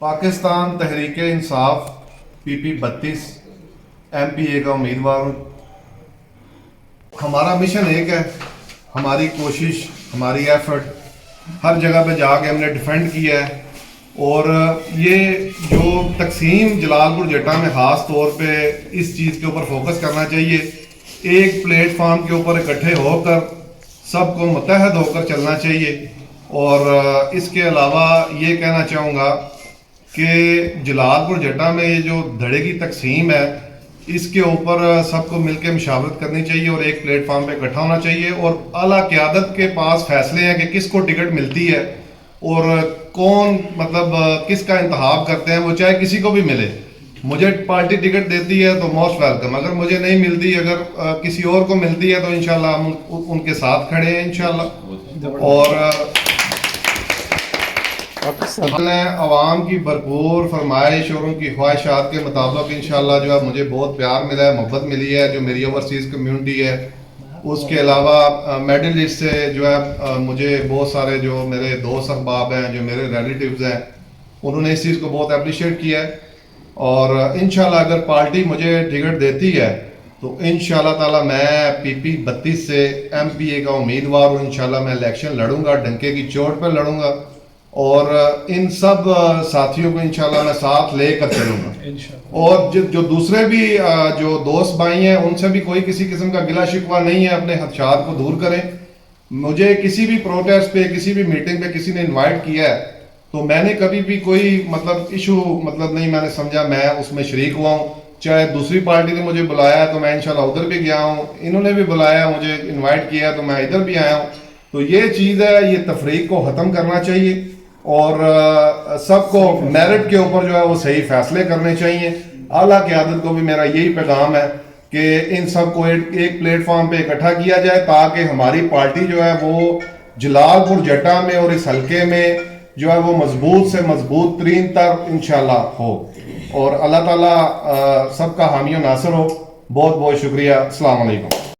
Pakistan Tehreek Insaf PP 32 MPA का उम्मीदवार हूँ। हमारा मिशन एक है, हमारी कोशिश, हमारी एफर्ट हर जगह पे जाके हमने डिफेंड किया है। और ये जो तकसीम जलालपुर जटा में ख़ास तौर पे इस चीज़ के ऊपर फोकस करना चाहिए। एक प्लेटफार्म के ऊपर इकट्ठे होकर सबको मुत्तहद होकर चलना चाहिए। और इसके अलावा ये कहना चाहूँगा कि जलालपुर जटा में ये जो धड़े की तकसीम है, इसके ऊपर सबको मिलकर मशावरत करनी चाहिए और एक प्लेटफार्म पे इकट्ठा होना चाहिए। और आला क़यादत के पास फैसले हैं कि किसको टिकट मिलती है और कौन किसका इंतखाब करते हैं, वो चाहे किसी को भी मिले। मुझे पार्टी टिकट देती है तो मोस्ट वेलकम, अगर मुझे नहीं मिलती, अगर किसी और को मिलती है तो इंशाल्लाह हम उनके साथ खड़े हैं इंशाल्लाह। और अवाम की भरपूर फरमाइश और उनकी ख्वाहिशात के मुताबिक इंशाल्लाह जो है मुझे बहुत प्यार मिला है, मोहब्बत मिली है जो मेरी ओवरसीज़ कम्युनिटी है। उसके अलावा मेडल लिस्ट से जो है मुझे बहुत सारे जो मेरे दोस्त अहबाब हैं, जो मेरे रिलेटिव्स हैं, उन्होंने इस चीज़ को बहुत अप्रिशिएट किया है। और इंशाल्लाह अगर पार्टी मुझे टिकट देती है तो इंशाल्लाह ताला मैं PP 32 से MPA का उम्मीदवार हूँ। इंशाल्लाह मैं इलेक्शन लड़ूंगा, डंके की चोट पर लड़ूंगा और इन सब साथियों को इंशाल्लाह मैं साथ लेकर चलूंगा। और जो दूसरे भी जो दोस्त भाई हैं, उनसे भी कोई किसी किस्म का गिला शिकवा नहीं है, अपने खदशात को दूर करें। मुझे किसी भी प्रोटेस्ट पे, किसी भी मीटिंग पे किसी ने इनवाइट किया है तो मैंने कभी भी कोई इशू नहीं मैंने समझा मैं उसमें शरीक हुआ हूँ। चाहे दूसरी पार्टी ने मुझे बुलाया है तो मैं इंशाल्लाह उधर भी गया हूँ, इन्होंने भी बुलाया, मुझे इन्वाइट किया तो मैं इधर भी आया हूँ। तो ये चीज़ है, ये तफरीक को ख़त्म करना चाहिए और सबको मेरिट के ऊपर जो है वो सही फैसले करने चाहिए। आला क़यादत को भी मेरा यही पैगाम है कि इन सबको एक प्लेटफॉर्म पे इकट्ठा किया जाए ताकि हमारी पार्टी जो है वो जलालपुर जटा में और इस हलके में जो है वो मजबूत से मजबूत तरीन तक इंशाल्लाह हो। और अल्लाह ताला सबका हामी नासिर हो। बहुत बहुत शुक्रिया। अस्सलाम वालेकुम।